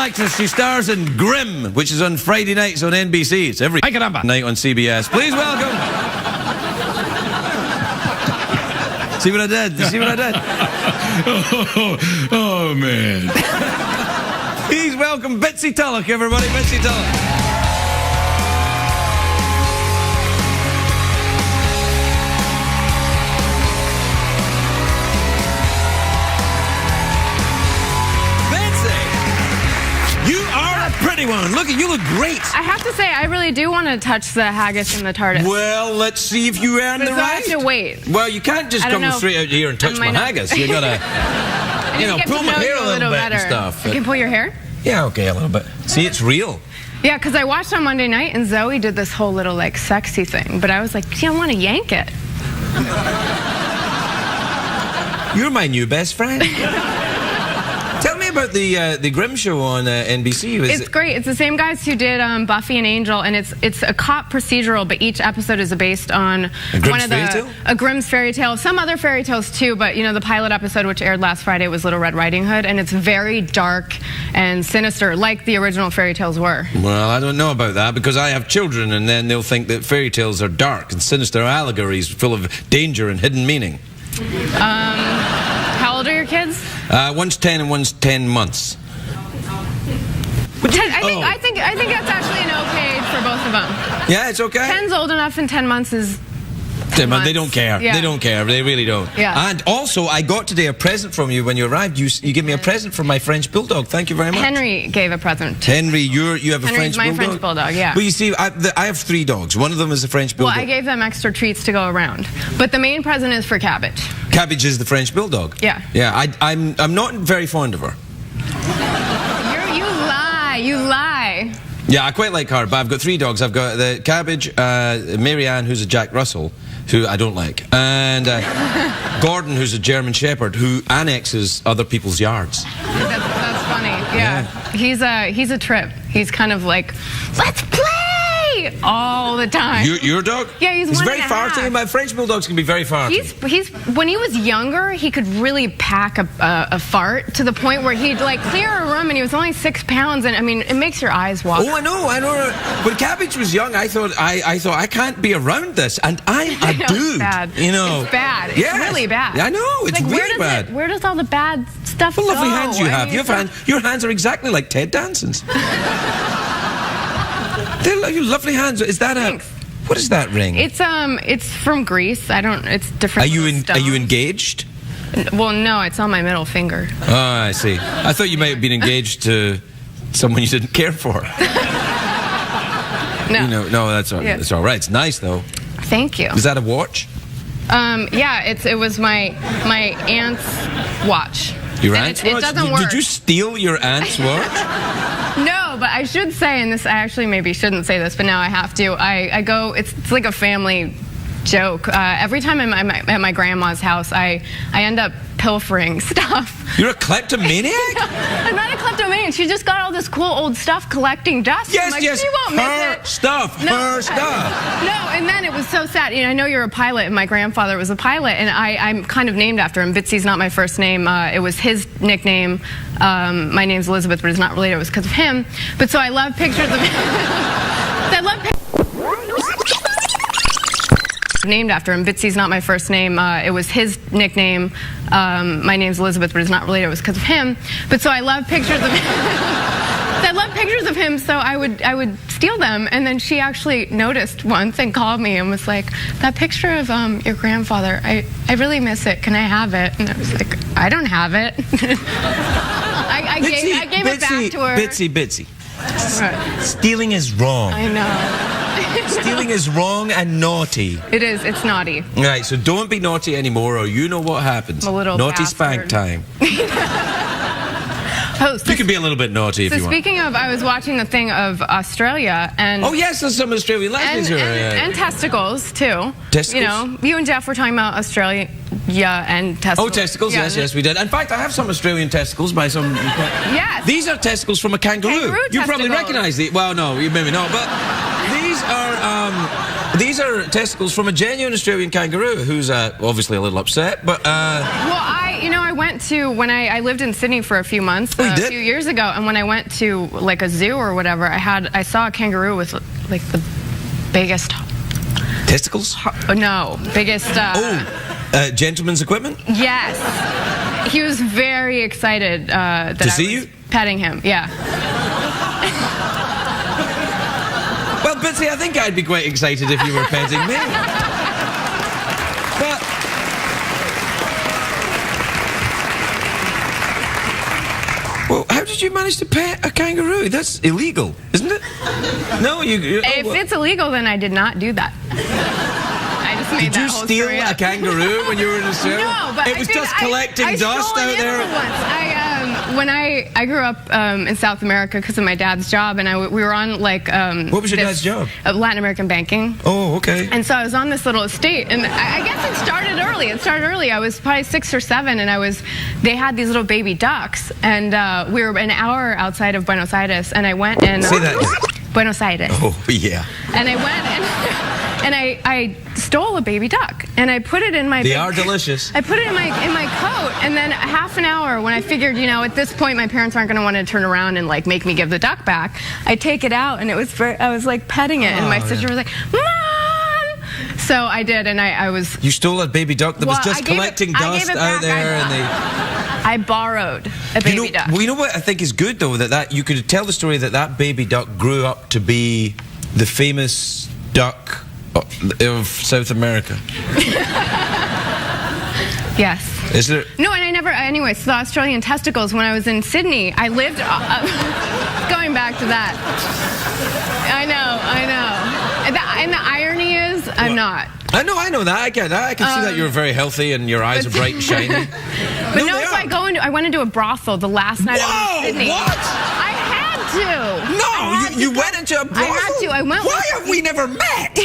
actress. She stars in Grimm, which is on Friday nights on NBC. It's every night on CBS. Please welcome. See what I did? You see what I did? Oh, man. Please welcome Bitsie Tulloch, everybody. Bitsie Tulloch. Pretty one. Look, you look great. I have to say, I really do want to touch the haggis in the TARDIS. Well, let's see if you earn the right. I have to wait. Well, you can't just come straight out here and touch my haggis. You gotta, pull my hair a little bit and stuff. You can pull your hair? Yeah, okay, a little bit. See, it's real. Yeah, because I watched on Monday night and Zoe did this whole little, like, sexy thing. But I was like, gee, I want to yank it. You're my new best friend. Tell me about the Grimm show on NBC. It's great. It's the same guys who did Buffy and Angel, and it's a cop procedural, but each episode is based on a Grimm's fairy tale. Some other fairy tales too, but the pilot episode, which aired last Friday, was Little Red Riding Hood, and it's very dark and sinister, like the original fairy tales were. Well, I don't know about that, because I have children, and then they'll think that fairy tales are dark and sinister allegories full of danger and hidden meaning. How old are your kids? One's 10 and one's 10 months. I think that's actually an okay age for both of them. Yeah, it's okay. 10's old enough, and 10 months is. 10 months. They don't care. Yeah. They don't care. They really don't. Yeah. And also, I got today a present from you when you arrived. You gave me a present from my French bulldog. Thank you very much. Henry gave a present. Henry, you have a French bulldog? Henry's my French bulldog, yeah. Well, you see, I have 3 dogs. One of them is a French bulldog. Well, I gave them extra treats to go around. But the main present is for Cabbage. Cabbage is the French bulldog? Yeah. Yeah, I'm not very fond of her. You lie. Yeah, I quite like her, but I've got 3 dogs. I've got the Cabbage, Mary Ann, who's a Jack Russell, who I don't like, and Gordon, who's a German Shepherd, who annexes other people's yards. That's funny. Yeah. He's a trip. He's kind of like, let's play all the time. Your dog? Yeah, he's very farty. My French bulldogs can be very farty. When he was younger, he could really pack a fart to the point where he'd like clear a room, and he was only 6 pounds, and I mean, it makes your eyes water. Oh, I know. When Cabbage was young, I thought I can't be around this, and I'm a dude. It's bad. It's bad. It's really bad. I know. It's like, really bad. Where does all the bad stuff go? What lovely hands you have. Your hands are exactly like Ted Danson's. They're like lovely hands. Is that Thanks. What is that ring? It's from Greece. It's different. Are you engaged? Well, no, it's on my middle finger. Oh, I see. I thought you might have been engaged to someone you didn't care for. No. No, that's all. Yeah. It's all right. It's nice though. Thank you. Is that a watch? Yeah, it was my aunt's watch. Your aunt's watch? It doesn't work. Did you steal your aunt's watch? No, but I should say, and this I actually maybe shouldn't say this, but now I have to. I go. It's like a family joke. Every time I'm at my grandma's house, I end up pilfering stuff. You're a kleptomaniac? I'm not a kleptomaniac. She just got all this cool old stuff collecting dust. Yes, like, yes. She won't miss her it. stuff. Her stuff. No, and then it was so sad. I know you're a pilot, and my grandfather was a pilot, and I'm kind of named after him. Bitsie's not my first name. It was his nickname. My name's Elizabeth, but it's not related. It was because of him. But so I love pictures of him. Named after him. Bitsie's not my first name. It was his nickname. My name's Elizabeth, but it's not related. It was because of him. But so I love pictures of him. I love pictures of him, so I would steal them. And then she actually noticed once and called me and was like, "That picture of your grandfather, I really miss it. Can I have it?" And I was like, "I don't have it." I gave it back to her. Bitsie. Stealing is wrong. I know. Stealing is wrong and naughty. It is. It's naughty. All right, so don't be naughty anymore, or you know what happens. I'm a little naughty bastard. Spank time. You can be a little bit naughty if you want. So speaking of, I was watching the thing of Australia, and oh yes, there's some Australian lesbians here. And testicles too. Testicles. You and Jeff were talking about Australia and testicles. Oh, testicles. Yeah. Yes, we did. In fact, I have some Australian testicles by some. Yes. These are testicles from a kangaroo. You probably testicles. recognise these. Well, no, you maybe not, but these are testicles from a genuine Australian kangaroo who's obviously a little upset, but. Well, I went to, when I lived in Sydney for a few months, Oh, you a did? few years ago, and when I went to like a zoo or whatever, I saw a kangaroo with like the biggest, Testicles? biggest. Gentleman's equipment? Yes. He was very excited that To see I was you? petting him. Yeah. Well, Bitsie, I think I'd be quite excited if you were petting me. But... Well, how did you manage to pet a kangaroo? That's illegal, isn't it? No, If it's illegal, then I did not do that. I just made Did you that whole steal story a up. kangaroo when you were in Australia? No, but it was just collecting I dust stole an out there. animal once. When I grew up in South America because of my dad's job, and we were on like What was your dad's job? Latin American banking. Oh, okay. And so I was on this little estate, and I guess it started early. I was probably 6 or 7, and they had these little baby ducks, and we were an hour outside of Buenos Aires, and I went and Say that. Buenos Aires. Oh, yeah. And I went and I stole a baby duck, and I put it in my. They are delicious. I put it in my coat, and then half an hour when I figured, at this point my parents aren't going to want to turn around and like make me give the duck back. I take it out, and I was like petting it, and my sister was like, "Mom!" So I did, and I was. You stole a baby duck that was just collecting dust out there, and they. I borrowed a baby duck. Well, you know what I think is good though, that you could tell the story that baby duck grew up to be the famous duck of South America. Yes. Is there? No, and I never. Anyway, so the Australian testicles. When I was in Sydney, I lived. Going back to that. I know. And the irony is, I'm not. I know that. I get that. I can see that you're very healthy and your eyes are bright and shiny. But no, so I went into a brothal the last night I was in Sydney. What? I had to. No, you went into a brothel? I had to. I went. Why have we never met?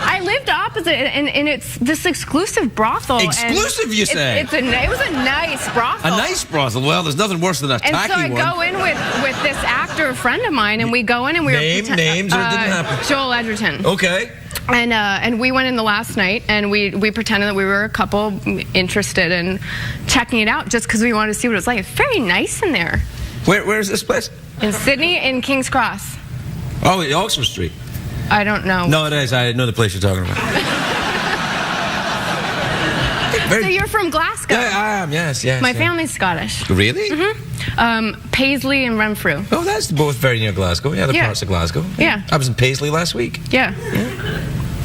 I lived opposite, and it's this exclusive brothel. Exclusive, you say? It was a nice brothel. A nice brothel? Well, there's nothing worse than a tacky one. And so I go in with this actor friend of mine, and we go in and we names, or it didn't happen? Joel Edgerton. Okay. And we went in the last night, and we pretended that we were a couple interested in checking it out just because we wanted to see what it was like. It's very nice in there. Where is this place? In Sydney, in King's Cross. Oh, in Oxford Street. I don't know. No, it is. I know the place you're talking about. So you're from Glasgow? Yeah, I am. Yes. My family's Scottish. Really? Mm-hmm. Paisley and Renfrew. Oh, that's both very near Glasgow. Yeah, parts of Glasgow. Yeah. I was in Paisley last week. Yeah.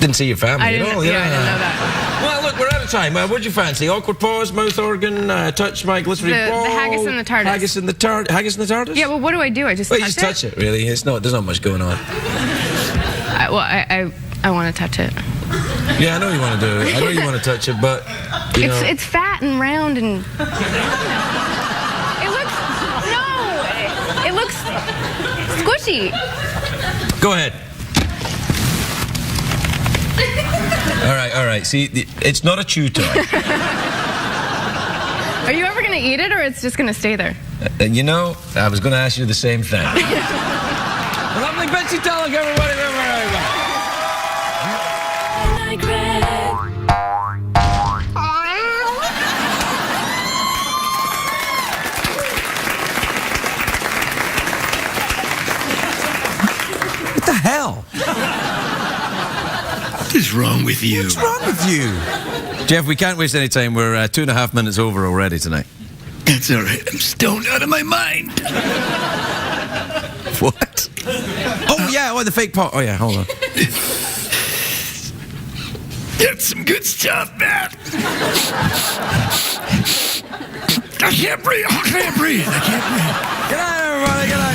Didn't see your family at all. I didn't know that. Well, look, we're out of time. What'd you fancy? Awkward pause, mouth organ, touch my glycerin ball. The haggis and the TARDIS. Haggis and the TARDIS? Yeah, well, what do? I just well, touch you just touch it, really. There's not much going on. I want to touch it. Yeah, I know you want to do it. I know you want to touch it, but it's fat and round and it looks squishy. Go ahead. All right. See, it's not a chew toy. Are you ever going to eat it, or it's just going to stay there? I was going to ask you the same thing. Lovely Bitsie Tulloch, everybody. What the hell? What is wrong with you? What's wrong with you? Jeff, we can't waste any time. We're 2.5 minutes over already tonight. That's all right. I'm stoned out of my mind. What? Oh, yeah, the fake pot. Oh, yeah, hold on. That's some good stuff, man. I can't breathe. Good night, everybody. Good night.